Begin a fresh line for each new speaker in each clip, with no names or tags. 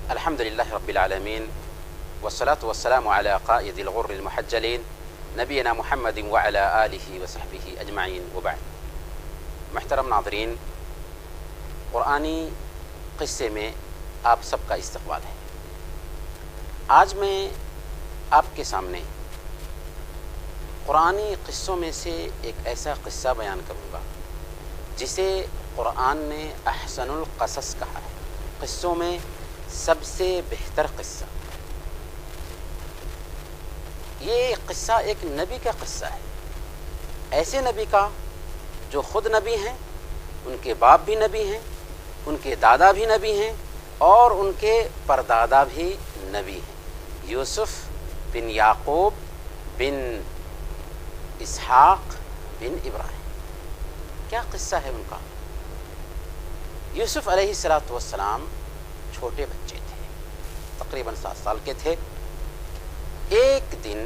الحمد لله رب العالمين والصلاة والسلام على قائد الغر المحجلين نبينا محمد وعلى آله وصحبه أجمعين وبعد. محترم ناظرین، قرآنی قصے میں آپ سب کا استقبال ہے۔ آج میں آپ کے سامنے قرآنی قصوں میں سے ایک ایسا قصہ بیان کروں گا جسے قرآن نے احسن القصص کہا ہے، قصوں میں سب سے بہتر قصہ۔ یہ قصہ ایک نبی کا قصہ ہے، ایسے نبی کا جو خود نبی ہیں، ان کے باپ بھی نبی ہیں، ان کے دادا بھی نبی ہیں اور ان کے پردادا بھی نبی ہیں۔ یوسف بن یعقوب بن اسحاق بن ابراہیم، کیا قصہ ہے ان کا۔ یوسف علیہ السلام چھوٹے بچے تھے، تقریباً 7 سال کے تھے۔ ایک دن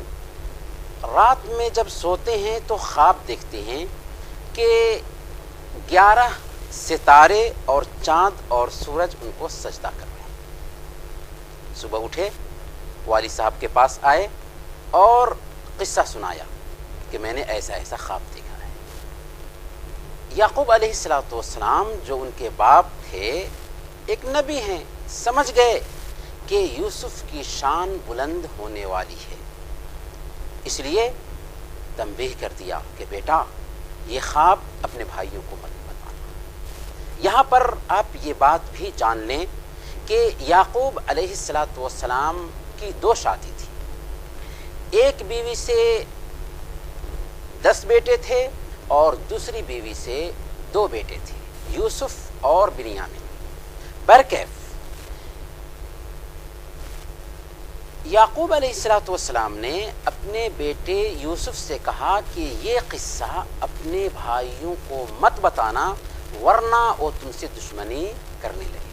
رات میں جب سوتے ہیں تو خواب دیکھتے ہیں کہ 11 ستارے اور چاند اور سورج ان کو سجدہ کر رہے ہیں۔ صبح اٹھے، والد صاحب کے پاس آئے اور قصہ سنایا کہ میں نے ایسا ایسا خواب دیکھا ہے۔ یعقوب علیہ السلام جو ان کے باپ تھے، ایک نبی ہیں، سمجھ گئے کہ یوسف کی شان بلند ہونے والی ہے، اس لیے تنبیہ کر دیا کہ بیٹا یہ خواب اپنے بھائیوں کو مت بتانا۔ یہاں پر آپ یہ بات بھی جان لیں کہ یعقوب علیہ السلام کی 2 شادی تھی، ایک بیوی سے 10 بیٹے تھے اور دوسری بیوی سے 2 بیٹے تھے، یوسف اور بنیامین۔ برکیف یعقوب علیہ السلام نے اپنے بیٹے یوسف سے کہا کہ یہ قصہ اپنے بھائیوں کو مت بتانا ورنہ وہ تم سے دشمنی کرنے لگے۔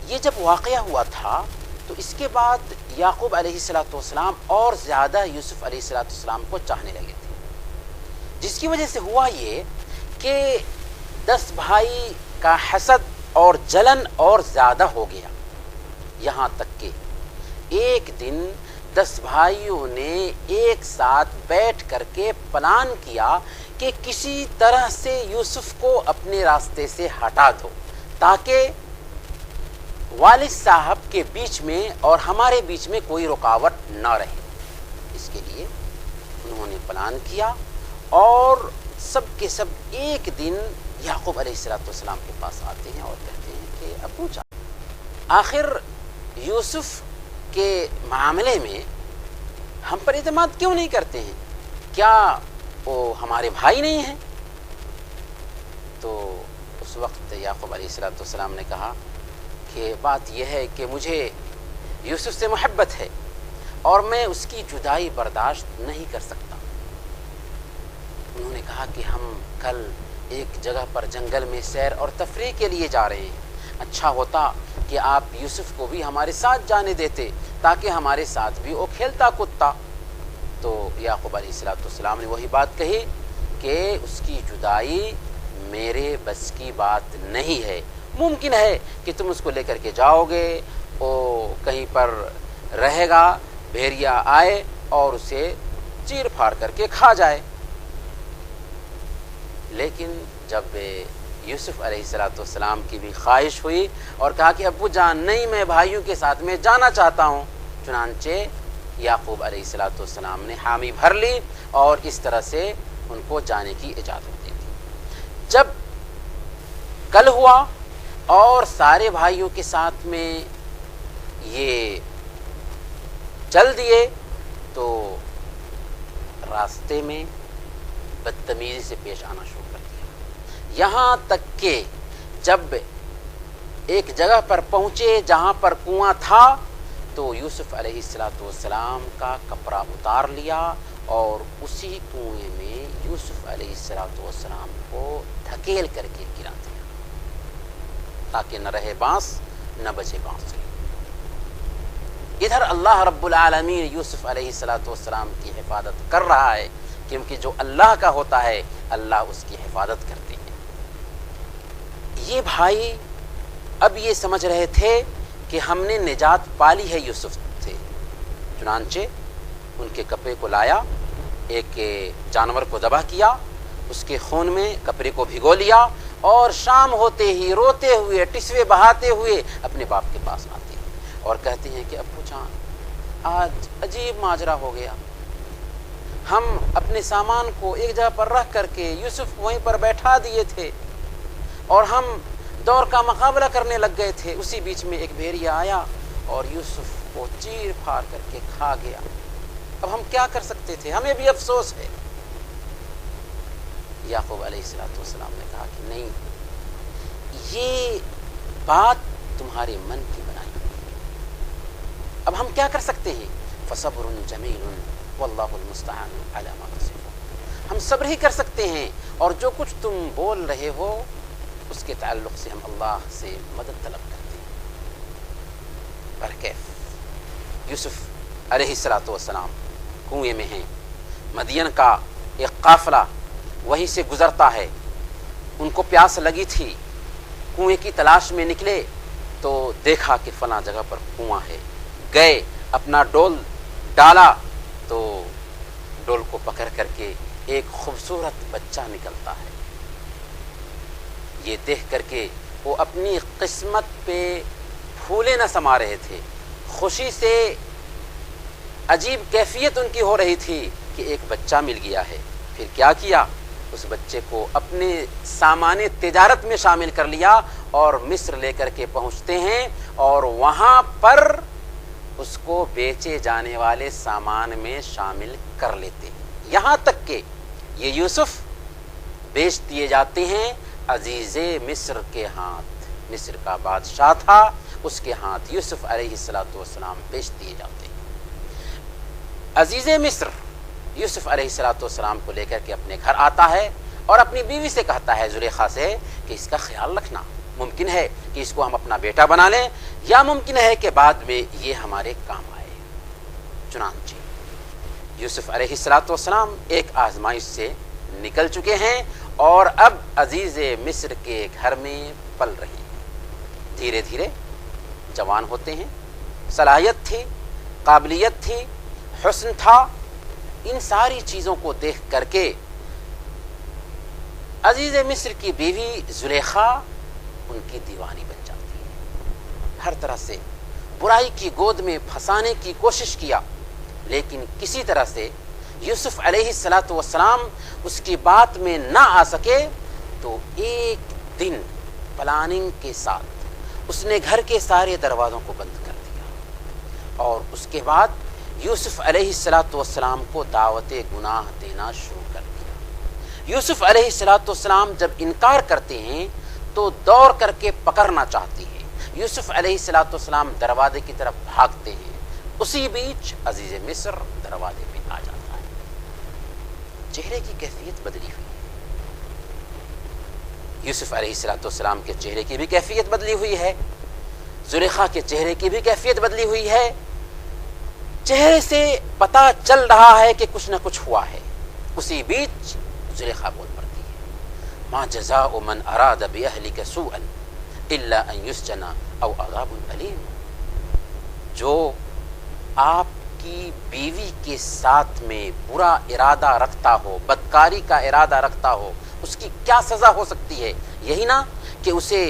یہ جب واقعہ ہوا تھا تو اس کے بعد یعقوب علیہ السلام اور زیادہ یوسف علیہ السلام کو چاہنے لگے تھے، جس کی وجہ سے ہوا یہ کہ 10 بھائی کا حسد اور جلن اور زیادہ ہو گیا، یہاں تک کہ ایک دن 10 بھائیوں نے ایک ساتھ بیٹھ کر کے پلان کیا کہ کسی طرح سے یوسف کو اپنے راستے سے ہٹا دو تاکہ والد صاحب کے بیچ میں اور ہمارے بیچ میں کوئی رکاوٹ نہ رہے۔ اس کے لیے انہوں نے پلان کیا اور سب کے سب ایک دن یعقوب علیہ السلام کے پاس آتے ہیں اور کہتے ہیں کہ ابو جان، آخر یوسف کے معاملے میں ہم پر اعتماد کیوں نہیں کرتے ہیں؟ کیا وہ ہمارے بھائی نہیں ہیں؟ تو اس وقت یعقوب علیہ السلام نے کہا کہ بات یہ ہے کہ مجھے یوسف سے محبت ہے اور میں اس کی جدائی برداشت نہیں کر سکتا۔ انہوں نے کہا کہ ہم کل ایک جگہ پر جنگل میں سیر اور تفریح کے لیے جا رہے ہیں، اچھا ہوتا کہ آپ یوسف کو بھی ہمارے ساتھ جانے دیتے تاکہ ہمارے ساتھ بھی وہ کھیلتا کودتا۔ تو یعقوب علیہ السلام نے وہی بات کہی کہ اس کی جدائی میرے بس کی بات نہیں ہے، ممکن ہے کہ تم اس کو لے کر کے جاؤ گے، وہ کہیں پر رہے گا، بھیڑیا آئے اور اسے چیر پھاڑ کر کے کھا جائے۔ لیکن جب یوسف علیہ السلام کی بھی خواہش ہوئی اور کہا کہ ابو جان نہیں، میں بھائیوں کے ساتھ میں جانا چاہتا ہوں، چنانچہ یعقوب علیہ السلام نے حامی بھر لی اور اس طرح سے ان کو جانے کی اجازت دے دی۔ جب کل ہوا اور سارے بھائیوں کے ساتھ میں یہ چل دیے تو راستے میں بدتمیزی سے پیش آنا شروع کر دیا، یہاں تک کہ جب ایک جگہ پر پہنچے جہاں پر کنواں تھا تو یوسف علیہ السلام کا کپڑا اتار لیا اور اسی کنویں میں یوسف علیہ السلام کو دھکیل کر کے گرا دیا تاکہ نہ رہے بانس نہ بچے بانس۔ ادھر اللہ رب العالمین یوسف علیہ السلام کی حفاظت کر رہا ہے، کیونکہ جو اللہ کا ہوتا ہے اللہ اس کی حفاظت کرتے ہیں۔ یہ بھائی اب یہ سمجھ رہے تھے کہ ہم نے نجات پالی ہے یوسف سے، چنانچہ ان کے کپڑے کو لایا، ایک جانور کو ذبح کیا، اس کے خون میں کپڑے کو بھگو لیا، اور شام ہوتے ہی روتے ہوئے ٹسوے بہاتے ہوئے اپنے باپ کے پاس آتے ہیں اور کہتے ہیں کہ ابو جان آج عجیب ماجرا ہو گیا، ہم اپنے سامان کو ایک جگہ پر رکھ کر کے یوسف وہیں پر بیٹھا دیے تھے اور ہم دور کا مقابلہ کرنے لگ گئے تھے، اسی بیچ میں ایک بھیڑیا آیا اور یوسف کو چیر پھاڑ کر کے کھا گیا، اب ہم کیا کر سکتے تھے، ہمیں بھی افسوس ہے۔ یعقوب علیہ السلام نے کہا کہ نہیں، یہ بات تمہارے من کی بنائی ہوئی، اب ہم کیا کر سکتے ہیں؟ فصبر جمیل واللہ المستعان علی ما تصفون، ہم صبر ہی کر سکتے ہیں، اور جو کچھ تم بول رہے ہو اس کے تعلق سے ہم اللہ سے مدد طلب کرتے ہیں۔ پر کیف، یوسف علیہ السلام کنویں میں ہیں، مدین کا ایک قافلہ وہیں سے گزرتا ہے، ان کو پیاس لگی تھی، کنویں کی تلاش میں نکلے تو دیکھا کہ فلاں جگہ پر کنواں ہے، گئے اپنا ڈول ڈالا تو ڈول کو پکڑ کر کے ایک خوبصورت بچہ نکلتا ہے۔ یہ دیکھ کر کے وہ اپنی قسمت پہ پھولے نہ سما رہے تھے، خوشی سے عجیب کیفیت ان کی ہو رہی تھی کہ ایک بچہ مل گیا ہے۔ پھر کیا کیا؟ اس بچے کو اپنے سامان تجارت میں شامل کر لیا اور مصر لے کر کے پہنچتے ہیں، اور وہاں پر اس کو بیچے جانے والے سامان میں شامل کر لیتے ہیں، یہاں تک کہ یہ یوسف بیچ دیے جاتے ہیں عزیز مصر کے ہاتھ، مصر کا بادشاہ تھا، اس کے ہاتھ یوسف علیہ السلام بیچ دیے جاتے ہیں۔ عزیز مصر یوسف علیہ السلام کو لے کر کے اپنے گھر آتا ہے اور اپنی بیوی سے کہتا ہے، زلیخا سے، کہ اس کا خیال رکھنا، ممکن ہے کہ اس کو ہم اپنا بیٹا بنا لیں، یا ممکن ہے کہ بعد میں یہ ہمارے کام آئے۔ چنانچہ یوسف علیہ السلام ایک آزمائش سے نکل چکے ہیں اور اب عزیز مصر کے گھر میں پل رہی ہیں، دھیرے دھیرے جوان ہوتے ہیں، صلاحیت تھی، قابلیت تھی، حسن تھا، ان ساری چیزوں کو دیکھ کر کے عزیز مصر کی بیوی زلیخا ان کی دیوانی بن جاتی ہے، ہر طرح سے برائی کی گود میں پھنسانے کی کوشش کیا، لیکن کسی طرح سے یوسف علیہ السلام اس کی بات میں نہ آ سکے، تو ایک دن پلاننگ کے ساتھ اس نے گھر کے سارے دروازوں کو بند کر دیا، اور اس کے بعد یوسف علیہ السلام کو دعوت گناہ دینا شروع کر دیا۔ یوسف علیہ السلام جب انکار کرتے ہیں تو دوڑ کر کے پکڑنا چاہتی ہے، یوسف علیہ السلام دروازے کی طرف بھاگتے ہیں، اسی بیچ عزیز مصر دروازے پہ آ جاتا ہے، چہرے کی کیفیت بدلی ہوئی، یوسف علیہ السلام کے چہرے کی بھی کیفیت بدلی ہوئی ہے، زلیخا کے چہرے کی بھی کیفیت بدلی ہوئی ہے، چہرے سے پتہ چل رہا ہے کہ کچھ نہ کچھ ہوا ہے۔ اسی بیچ زلیخا بول پڑتی ہے، ما جزاء من اراد باہلک سوءا الا ان یسجن او عذاب الیم، جو آپ کی بیوی کے ساتھ میں برا ارادہ رکھتا ہو، بدکاری کا ارادہ رکھتا ہو، اس کی کیا سزا ہو سکتی ہے؟ یہی نا کہ اسے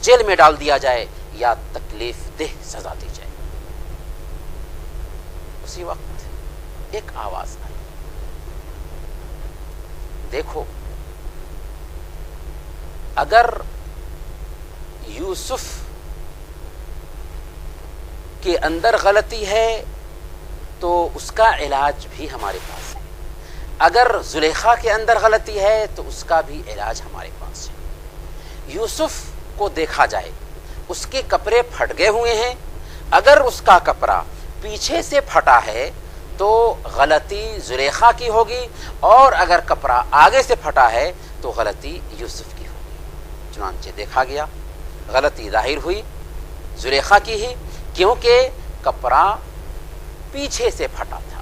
جیل میں ڈال دیا جائے یا تکلیف دہ سزا دی جائے۔ اسی وقت ایک آواز آئی، دیکھو اگر یوسف کے اندر غلطی ہے تو اس کا علاج بھی ہمارے پاس ہے، اگر زلیخا کے اندر غلطی ہے تو اس کا بھی علاج ہمارے پاس ہے۔ یوسف کو دیکھا جائے، اس کے کپڑے پھٹ گئے ہوئے ہیں، اگر اس کا کپڑا پیچھے سے پھٹا ہے تو غلطی زلیخا کی ہوگی، اور اگر کپڑا آگے سے پھٹا ہے تو غلطی یوسف کی ہوگی۔ چنانچہ دیکھا گیا غلطی ظاہر ہوئی زلیخا کی ہی، کیونکہ کپڑا پیچھے سے پھٹا تھا۔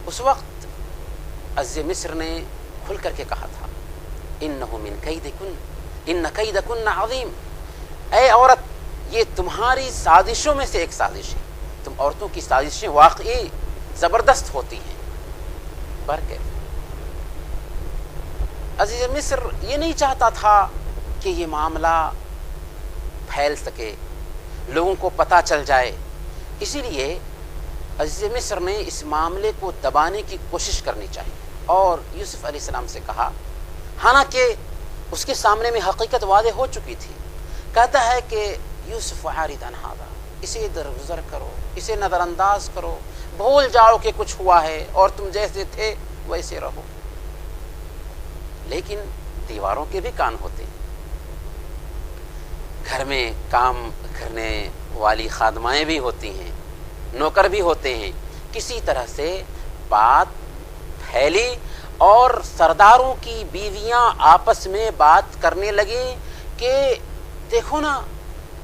اس وقت عزیز مصر نے کھل کر کے کہا تھا، انہ من کیدکن، ان کیدکن عظیم، اے عورت یہ تمہاری سازشوں میں سے ایک سازش ہے، تم عورتوں کی سازشیں واقعی زبردست ہوتی ہیں۔ برکے عزیز مصر یہ نہیں چاہتا تھا کہ یہ معاملہ پھیل سکے، لوگوں کو پتہ چل جائے، اسی لیے عزیز مصر نے اس معاملے کو دبانے کی کوشش کرنی چاہیے اور یوسف علیہ السلام سے کہا، حالانکہ اس کے سامنے میں حقیقت واضح ہو چکی تھی، کہتا ہے کہ یوسف عارض عن ھذا، اسے درگزر کرو، اسے نظر انداز کرو، بھول جاؤ کہ کچھ ہوا ہے اور تم جیسے تھے ویسے رہو۔ لیکن دیواروں کے بھی کان ہوتے ہیں، گھر میں کام کرنے والی خادمائیں بھی ہوتی ہیں، نوکر بھی ہوتے ہیں، کسی طرح سے بات پھیلی اور سرداروں کی بیویاں آپس میں بات کرنے لگیں کہ دیکھو نا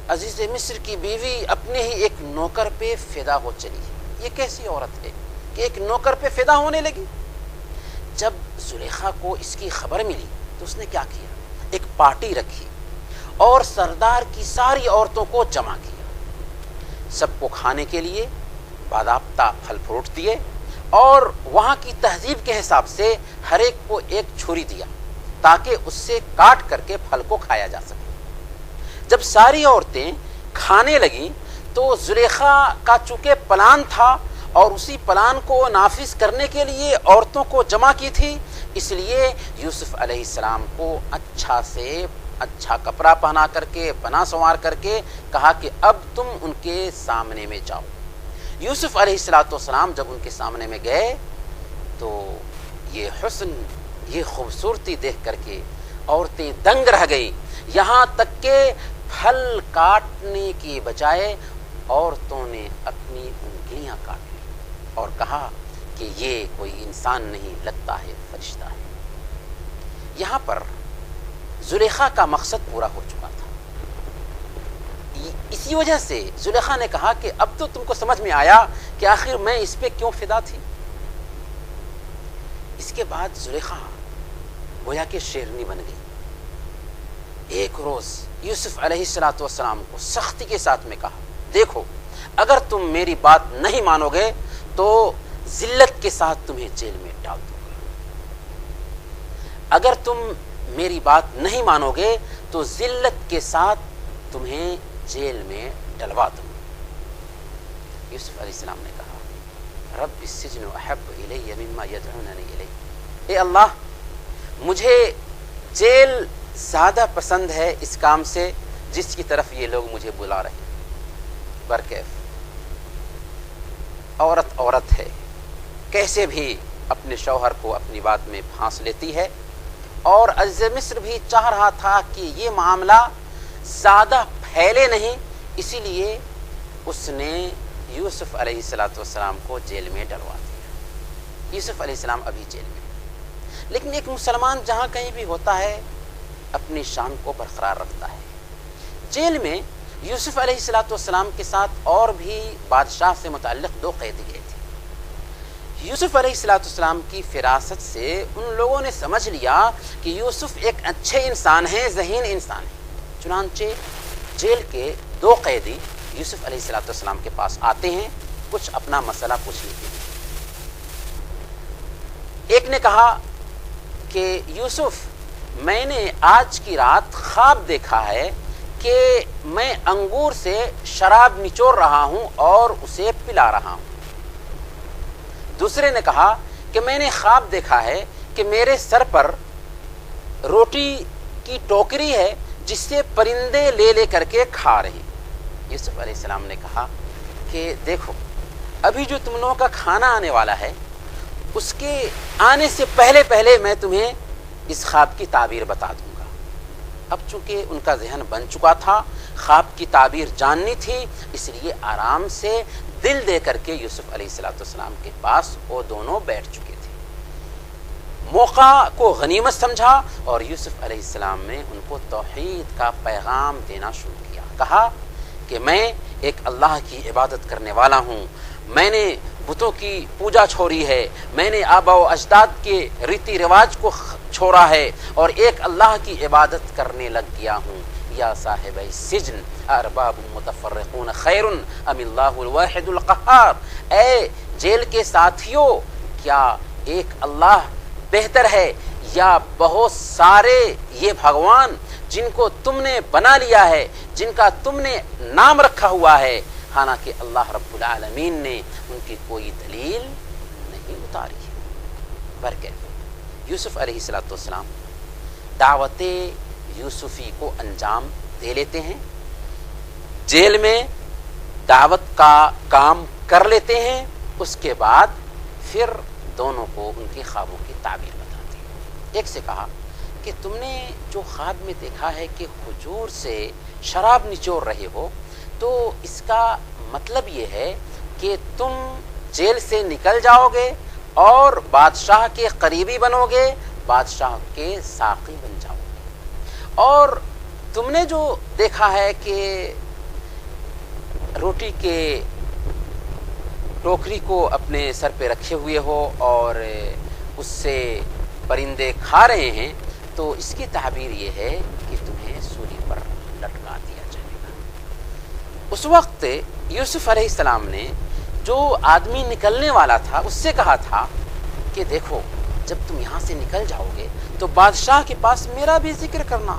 عزیز مصر کی بیوی اپنے ہی ایک نوکر پہ فدا ہو چلی، یہ کیسی عورت ہے کہ ایک نوکر پہ فدا ہونے لگی۔ جب زلیخا کو اس کی خبر ملی تو اس نے کیا کیا، ایک پارٹی رکھی اور سردار کی ساری عورتوں کو جمع کیا، سب کو کھانے کے لیے باضابطہ پھل فروٹ دیے اور وہاں کی تہذیب کے حساب سے ہر ایک کو ایک چھری دیا تاکہ اس سے کاٹ کر کے پھل کو کھایا جا سکے۔ جب ساری عورتیں کھانے لگیں تو زلیخا کا چونکہ پلان تھا اور اسی پلان کو نافذ کرنے کے لیے عورتوں کو جمع کی تھی، اس لیے یوسف علیہ السلام کو اچھا کپڑا پہنا کر کے بنا سنوار کر کے کہا کہ اب تم ان کے سامنے میں جاؤ۔ یوسف علیہ السلام جب ان کے سامنے میں گئے تو یہ حسن، یہ خوبصورتی دیکھ کر کے عورتیں دنگ رہ گئیں، یہاں تک کہ پھل کاٹنے کی بجائے عورتوں نے اپنی انگلیاں کاٹ لی اور کہا کہ یہ کوئی انسان نہیں، لگتا ہے فرشتہ ہے۔ یہاں پر زلیخا کا مقصد پورا ہو چکا تھا، اسی وجہ سے زلیخا نے کہا کہ اب تو تم کو سمجھ میں آیا کہ آخر میں اس پہ کیوں فدا تھی۔ اس کے بعد زلیخا گویا کہ شیرنی بن گئی۔ ایک روز یوسف علیہ السلام کو سختی کے ساتھ میں کہا، دیکھو اگر تم میری بات نہیں مانو گے تو ذلت کے ساتھ تمہیں جیل میں ڈال دوں گا، اگر تم میری بات نہیں مانو گے تو ذلت کے ساتھ تمہیں جیل میں ڈلوا دوں گا۔ یوسف علیہ السلام نے کہا، رب السجن احب الی مما یدعوننی الیہ، اے اللہ مجھے جیل زیادہ پسند ہے اس کام سے جس کی طرف یہ لوگ مجھے بلا رہے ہیں۔ برکیف عورت ہے، کیسے بھی اپنے شوہر کو اپنی بات میں پھانس لیتی ہے، اور عزیز مصر بھی چاہ رہا تھا کہ یہ معاملہ زیادہ پھیلے نہیں، اسی لیے اس نے یوسف علیہ السلام کو جیل میں ڈلوا دیا۔ یوسف علیہ السلام ابھی جیل میں، لیکن ایک مسلمان جہاں کہیں بھی ہوتا ہے اپنی شان کو برقرار رکھتا ہے۔ جیل میں یوسف علیہ السلام کے ساتھ اور بھی بادشاہ سے متعلق 2 قیدی گئے تھے۔ یوسف علیہ السلام کی فراست سے ان لوگوں نے سمجھ لیا کہ یوسف ایک اچھے انسان ہیں، ذہین انسان ہیں، چنانچہ جیل کے 2 قیدی یوسف علیہ السلام کے پاس آتے ہیں، کچھ اپنا مسئلہ پوچھنے کے لیے۔ ایک نے کہا کہ یوسف، میں نے آج کی رات خواب دیکھا ہے کہ میں انگور سے شراب نچوڑ رہا ہوں اور اسے پلا رہا ہوں۔ دوسرے نے کہا کہ میں نے خواب دیکھا ہے کہ میرے سر پر روٹی کی ٹوکری ہے جس سے پرندے لے لے کر کے کھا رہے ہیں۔ یوسف علیہ السلام نے کہا کہ دیکھو ابھی جو تم لوگوں کا کھانا آنے والا ہے اس کے آنے سے پہلے میں تمہیں اس خواب کی تعبیر بتا دوں گا۔ اب چونکہ ان کا ذہن بن چکا تھا، خواب کی تعبیر جاننی تھی، اس لیے آرام سے دل دے کر کے یوسف علیہ السلام کے پاس وہ دونوں بیٹھ چکے تھے۔ موقع کو غنیمت سمجھا اور یوسف علیہ السلام نے ان کو توحید کا پیغام دینا شروع کیا۔ کہا کہ میں ایک اللہ کی عبادت کرنے والا ہوں، میں نے بتوں کی پوجا چھوڑی ہے، میں نے آبا و اجداد کے ریتی رواج کو چھوڑا ہے اور ایک اللہ کی عبادت کرنے لگ گیا ہوں۔ یا صاحب السجن ارباب متفرقون خیر ام اللہ الواحد القہار، اے جیل کے ساتھیوں، کیا ایک اللہ بہتر ہے یا بہت سارے یہ بھگوان جن کو تم نے بنا لیا ہے، جن کا تم نے نام رکھا ہوا ہے، حالانکہ اللہ رب العالمین نے ان کی کوئی دلیل نہیں اتاری ہے۔ برکت یوسف علیہ السلام دعوت یوسفی کو انجام دے لیتے ہیں، جیل میں دعوت کا کام کر لیتے ہیں، اس کے بعد پھر دونوں کو ان کے خوابوں کی تعبیر بتاتے ہیں۔ ایک سے کہا کہ تم نے جو خواب میں دیکھا ہے کہ کھجور سے شراب نچوڑ رہے ہو، تو اس کا مطلب یہ ہے کہ تم جیل سے نکل جاؤ گے اور بادشاہ کے قریبی بنو گے، بادشاہ کے ساقی بن جاؤ گے۔ اور تم نے جو دیکھا ہے کہ روٹی کے ٹوکری کو اپنے سر پہ رکھے ہوئے ہو اور اس سے پرندے کھا رہے ہیں، تو اس کی تعبیر یہ ہے کہ تمہیں سولی پر لٹکا دیا جائے گا۔ اس وقت یوسف علیہ السلام نے جو آدمی نکلنے والا تھا اس سے کہا تھا کہ دیکھو، جب تم یہاں سے نکل جاؤ گے تو بادشاہ کے پاس میرا بھی ذکر کرنا،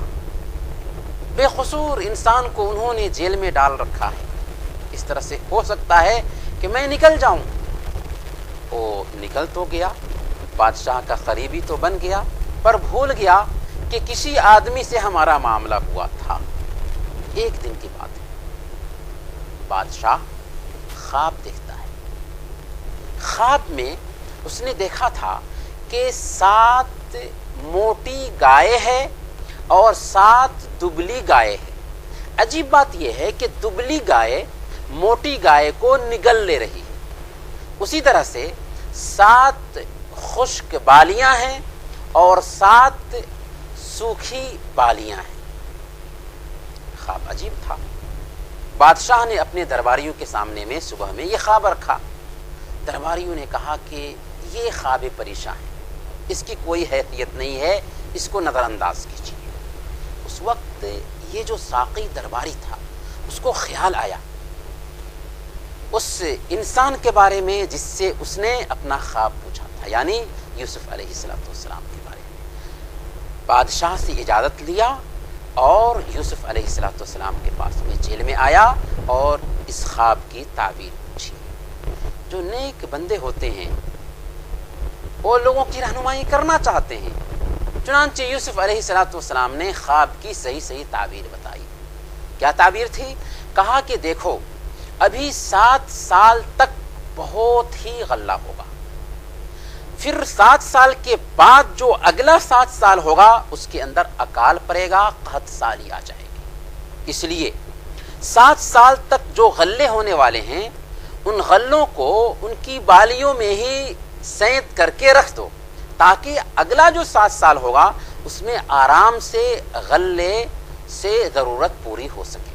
بے قصور انسان کو انہوں نے جیل میں ڈال رکھا ہے، اس طرح سے ہو سکتا ہے کہ میں نکل جاؤں۔ وہ نکل تو گیا، بادشاہ کا قریبی تو بن گیا، پر بھول گیا کہ کسی آدمی سے ہمارا معاملہ ہوا تھا۔ ایک دن کی بات ہے، بادشاہ خواب دیکھتا ہے۔ خواب میں اس نے دیکھا تھا کہ 7 موٹی گائے ہے اور 7 دبلی گائے ہے۔ عجیب بات یہ ہے کہ دبلی گائے موٹی گائے کو نگل لے رہی ہے، اسی طرح سے 7 خشک بالیاں ہیں اور 7 سوکھی بالیاں ہیں۔ خواب عجیب تھا۔ بادشاہ نے اپنے درباریوں کے سامنے میں صبح میں یہ خواب رکھا۔ درباریوں نے کہا کہ یہ خواب پریشاں ہے، اس کی کوئی حیثیت نہیں ہے، اس کو نظر انداز کیجیے۔ اس وقت یہ جو ساقی درباری تھا اس کو خیال آیا اس انسان کے بارے میں جس سے اس نے اپنا خواب پوچھا تھا، یعنی یوسف علیہ السلام کے بارے میں۔ بادشاہ سے اجازت لیا اور یوسف علیہ السلام کے پاس میں جیل میں آیا اور اس خواب کی تعبیر پوچھی۔ جو نیک بندے ہوتے ہیں وہ لوگوں کی رہنمائی کرنا چاہتے ہیں، چنانچہ یوسف علیہ السلام نے خواب کی صحیح تعبیر بتائی۔ کیا تعبیر تھی؟ کہا کہ دیکھو، ابھی 7 سال تک بہت ہی غلہ ہوگا، پھر 7 سال کے بعد جو اگلا 7 سال ہوگا اس کے اندر اکال پڑے گا، قحط سالی آ جائے گی۔ اس لیے 7 سال تک جو غلے ہونے والے ہیں ان غلوں کو ان کی بالیوں میں ہی سینت کر کے رکھ دو، تاکہ اگلا جو 7 سال ہوگا اس میں آرام سے غلے سے ضرورت پوری ہو سکے۔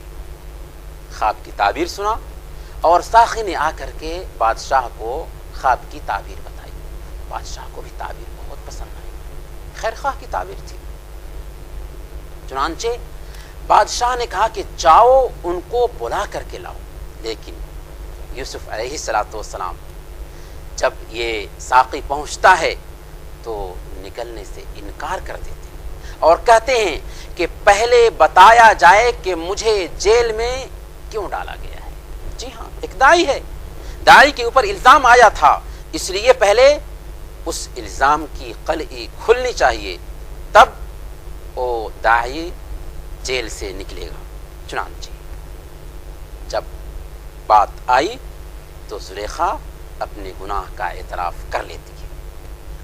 خواب کی تعبیر سنا اور ساقی نے آ کر کے بادشاہ کو خواب کی تعبیر بتائی۔ بادشاہ کو بھی تعبیر بہت پسند آئی، خیر خواہ کی تعبیر تھی۔ چنانچہ بادشاہ نے کہا کہ جاؤ ان کو بلا کر کے لاؤ، لیکن یوسف علیہ السلام جب یہ ساقی پہنچتا ہے تو نکلنے سے انکار کر دیتے ہیں اور کہتے ہیں کہ پہلے بتایا جائے کہ مجھے جیل میں کیوں ڈالا گیا ہے۔ جی ہاں، ایک داعی ہے، داعی کے اوپر الزام آیا تھا، اس لیے پہلے اس الزام کی قلعی کھلنی چاہیے، تب وہ داعی جیل سے نکلے گا۔ چنانچہ جب بات آئی تو زلیخا اپنے گناہ کا اعتراف کر لیتی ہے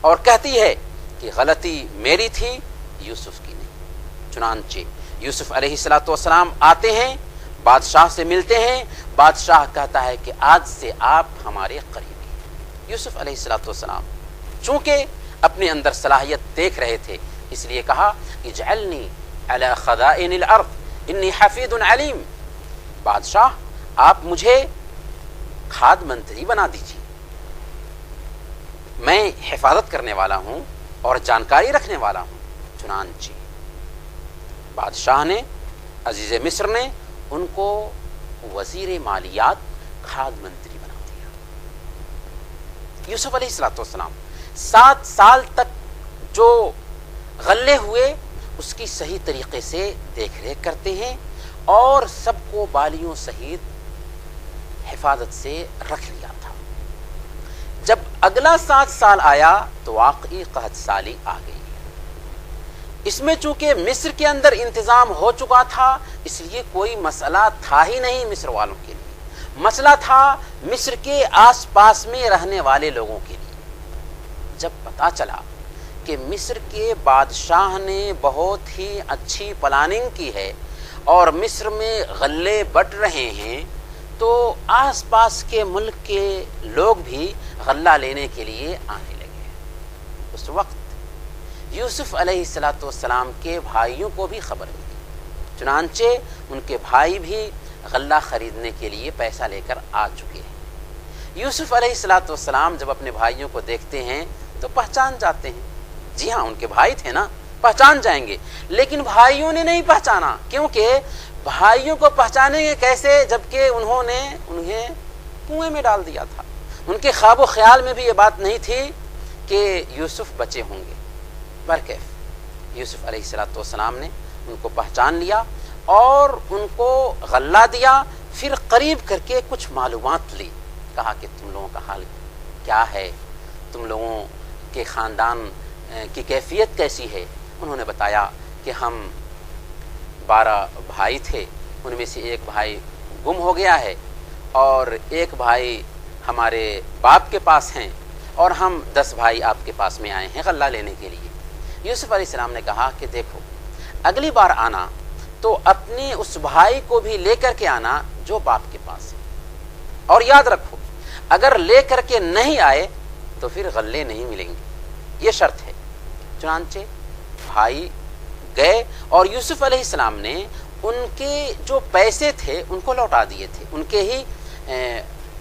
اور کہتی ہے کہ غلطی میری تھی، یوسف کی نہیں۔ چنانچہ یوسف علیہ السلام آتے ہیں، بادشاہ سے ملتے ہیں، بادشاہ کہتا ہے کہ آج سے آپ ہمارے قریبی ہیں۔ یوسف علیہ السلام چونکہ اپنے اندر صلاحیت دیکھ رہے تھے، اس لیے کہا اجعلنی علی خزائن الارض انی حفیظ علیم، بادشاہ آپ مجھے کھاد منتری بنا دیجیے میں حفاظت کرنے والا ہوں اور جانکاری رکھنے والا ہوں۔ چنانچہ بادشاہ نے، عزیز مصر نے ان کو وزیر مالیات، کھاد منتری بنا دیا۔ یوسف علیہ السلام 7 سال تک جو غلے ہوئے اس کی صحیح طریقے سے دیکھ ریکھ کرتے ہیں اور سب کو بالیوں سمیت حفاظت سے رکھ لیا تھا۔ جب اگلا 7 سال آیا تو واقعی قحط سالی آ گئی۔ اس میں چونکہ مصر کے اندر انتظام ہو چکا تھا، اس لیے کوئی مسئلہ تھا ہی نہیں مصر والوں کے لیے، مسئلہ تھا مصر کے آس پاس میں رہنے والے لوگوں کے لیے۔ جب پتہ چلا کہ مصر کے بادشاہ نے بہت ہی اچھی پلاننگ کی ہے اور مصر میں غلے بٹ رہے ہیں، تو آس پاس کے ملک کے لوگ بھی غلہ لینے کے لیے آنے لگے۔ اس وقت یوسف علیہ السلام کے بھائیوں کو بھی خبر ملی، چنانچہ ان کے بھائی بھی غلہ خریدنے کے لیے پیسہ لے کر آ چکے ہیں۔ یوسف علیہ السلام جب اپنے بھائیوں کو دیکھتے ہیں تو پہچان جاتے ہیں، جی ہاں ان کے بھائی تھے نا، پہچان جائیں گے، لیکن بھائیوں نے نہیں پہچانا، کیونکہ بھائیوں کو پہچانیں گے کیسے جبکہ انہوں نے انہیں کنویں میں ڈال دیا تھا۔ ان کے خواب و خیال میں بھی یہ بات نہیں تھی کہ یوسف بچے ہوں گے۔ برکیف یوسف علیہ السلام نے ان کو پہچان لیا اور ان کو غلہ دیا، پھر قریب کر کے کچھ معلومات لی، کہا کہ تم لوگوں کا حال کیا ہے، تم لوگوں کے خاندان کی کیفیت کیسی ہے۔ انہوں نے بتایا کہ ہم 12 بھائی تھے، ان میں سے ایک بھائی گم ہو گیا ہے اور ایک بھائی ہمارے باپ کے پاس ہیں اور ہم 10 بھائی آپ کے پاس میں آئے ہیں غلہ لینے کے لیے۔ یوسف علیہ السلام نے کہا کہ دیکھو اگلی بار آنا تو اپنے اس بھائی کو بھی لے کر کے آنا جو باپ کے پاس ہے، اور یاد رکھو اگر لے کر کے نہیں آئے تو پھر غلے نہیں ملیں گے، یہ شرط ہے۔ چنانچہ بھائی گئے اور یوسف علیہ السلام نے ان کے جو پیسے تھے ان کو لوٹا دیے تھے، ان کے ہی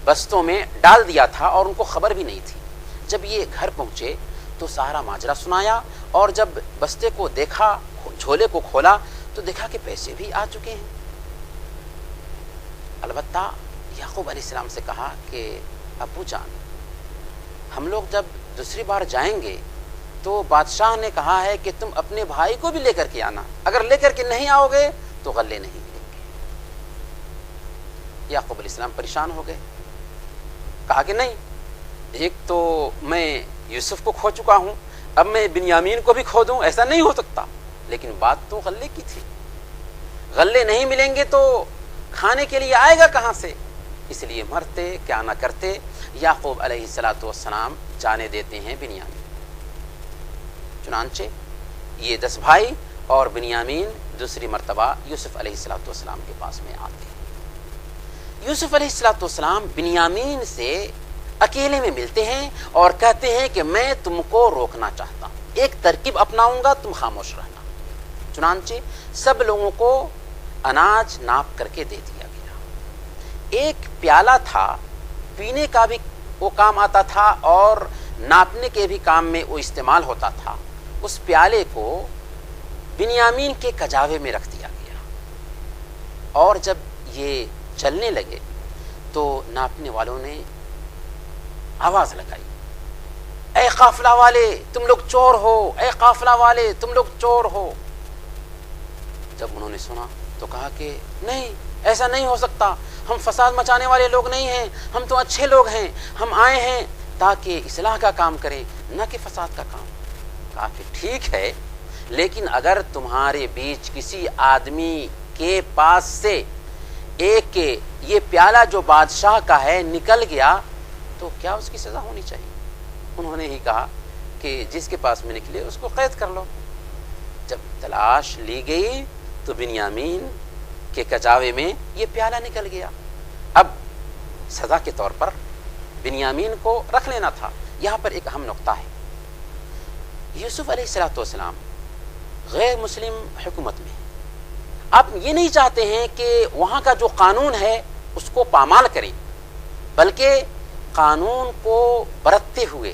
بستوں میں ڈال دیا تھا اور ان کو خبر بھی نہیں تھی۔ جب یہ گھر پہنچے تو سارا ماجرا سنایا، اور جب بستے کو دیکھا، جھولے کو کھولا تو دیکھا کہ پیسے بھی آ چکے ہیں۔ البتہ یعقوب علیہ السلام سے کہا کہ ابو جان، ہم لوگ جب دوسری بار جائیں گے تو بادشاہ نے کہا ہے کہ تم اپنے بھائی کو بھی لے کر کے آنا، اگر لے کر کے نہیں آؤ گے تو غلے نہیں ملیں گے۔ یعقوب علیہ السلام پریشان ہو گئے، کہا کہ نہیں، ایک تو میں یوسف کو کھو چکا ہوں، اب میں بنیامین کو بھی کھو دوں، ایسا نہیں ہو سکتا۔ لیکن بات تو غلے کی تھی، غلے نہیں ملیں گے تو کھانے کے لیے آئے گا کہاں سے؟ اس لیے مرتے کیا نہ کرتے یعقوب علیہ السلام جانے دیتے ہیں بنیامین۔ چنانچہ یہ 10 بھائی اور بنیامین دوسری مرتبہ یوسف علیہ السلام کے پاس میں آتے ہیں۔ یوسف علیہ السلام بنیامین سے اکیلے میں ملتے ہیں اور کہتے ہیں کہ میں تم کو روکنا چاہتا ہوں، ایک ترکیب اپناؤں گا، تم خاموش رہنا۔ چنانچہ سب لوگوں کو اناج ناپ کر کے دے دیا گیا۔ ایک پیالہ تھا، پینے کا بھی وہ کام آتا تھا اور ناپنے کے بھی کام میں وہ استعمال ہوتا تھا۔ اس پیالے کو بنیامین کے کجاوے میں رکھ دیا گیا، اور جب یہ چلنے لگے تو ناپنے والوں نے آواز لگائی، اے قافلہ والے تم لوگ چور ہو، اے قافلہ والے تم لوگ چور ہو۔ جب انہوں نے سنا تو کہا کہ نہیں، ایسا نہیں ہو سکتا، ہم فساد مچانے والے لوگ نہیں ہیں، ہم تو اچھے لوگ ہیں، ہم آئے ہیں تاکہ اصلاح کا کام کریں، نہ کہ فساد کا کام۔ کہا کہ ٹھیک ہے، لیکن اگر تمہارے بیچ کسی آدمی کے پاس سے ایک یہ پیالہ جو بادشاہ کا ہے نکل گیا تو کیا اس کی سزا ہونی چاہیے؟ انہوں نے ہی کہا کہ جس کے پاس میں نکلے اس کو قید کر لو۔ جب تلاش لی گئی تو بنیامین کے کجاوے میں یہ پیالہ نکل گیا۔ اب سزا کے طور پر بنیامین کو رکھ لینا تھا۔ یہاں پر ایک اہم نقطہ ہے، یوسف علیہ السلام غیر مسلم حکومت میں، آپ یہ نہیں چاہتے ہیں کہ وہاں کا جو قانون ہے اس کو پامال کریں، بلکہ قانون کو برتتے ہوئے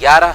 11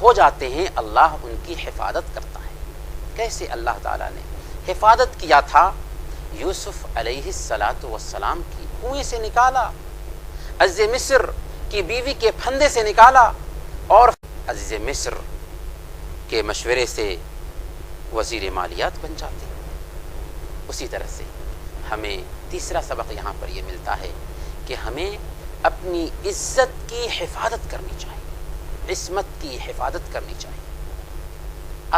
ہو جاتے ہیں اللہ ان کی حفاظت کرتا ہے۔ کیسے اللہ تعالیٰ نے حفاظت کیا تھا؟ یوسف علیہ السلام کی کنویں سے نکالا، عزیز مصر کی بیوی کے پھندے سے نکالا، اور عزیز مصر کے مشورے سے وزیر مالیات بن جاتے۔ اسی طرح سے ہمیں تیسرا سبق یہاں پر یہ ملتا ہے کہ ہمیں اپنی عزت کی حفاظت کرنی چاہیے، عصمت کی حفاظت کرنی چاہیے۔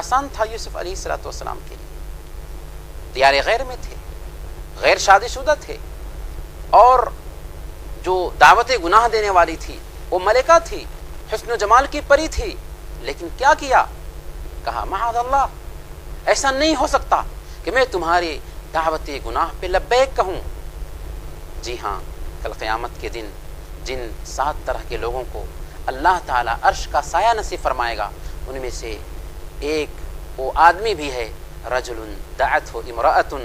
آسان تھا یوسف علیہ السلام کے لیے، دیار غیر میں تھے، غیر شادی شدہ تھے، اور جو دعوت گناہ دینے والی تھی وہ ملکہ تھی، حسن و جمال کی پری تھی، لیکن کیا کیا؟ کہا معاذ اللہ، ایسا نہیں ہو سکتا کہ میں تمہاری دعوت گناہ پہ لبیک کہوں۔ جی ہاں، کل قیامت کے دن جن 7 طرح کے لوگوں کو اللہ تعالیٰ عرش کا سایہ نصیب فرمائے گا، ان میں سے ایک وہ آدمی بھی ہے، رجل دعته امرأة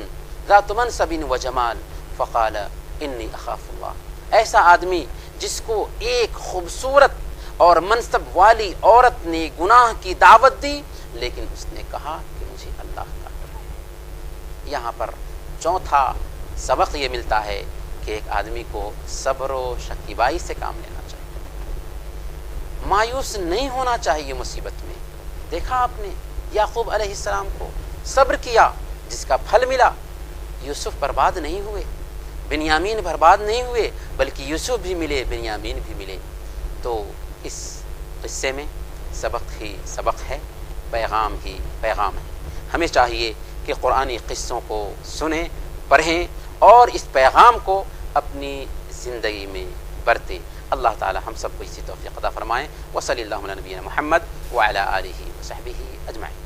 ذات منصب و جمال فقال انی اخاف اللہ، ایسا آدمی جس کو ایک خوبصورت اور منصب والی عورت نے گناہ کی دعوت دی، لیکن اس نے کہا کہ مجھے اللہ کا ڈر ہے۔ یہاں پر چوتھا سبق یہ ملتا ہے کہ ایک آدمی کو صبر و شکیبائی سے کام لینا چاہیے، مایوس نہیں ہونا چاہیے مصیبت میں۔ دیکھا آپ نے یعقوب علیہ السلام کو صبر کیا، جس کا پھل ملا۔ یوسف برباد نہیں ہوئے، بنیامین برباد نہیں ہوئے، بلکہ یوسف بھی ملے، بنیامین بھی ملے۔ تو اس قصے میں سبق ہی سبق ہے، پیغام ہی پیغام ہے۔ ہمیں چاہیے کہ قرآنی قصوں کو سنیں، پڑھیں، اور اس پیغام کو اپنی زندگی میں برتیں۔ اللہ تعالی ہم سب کو اسی توفیق عطا فرمائیں۔ وصلی اللہ علی نبینا محمد وعلی آلہ وصحبہ اجمعین۔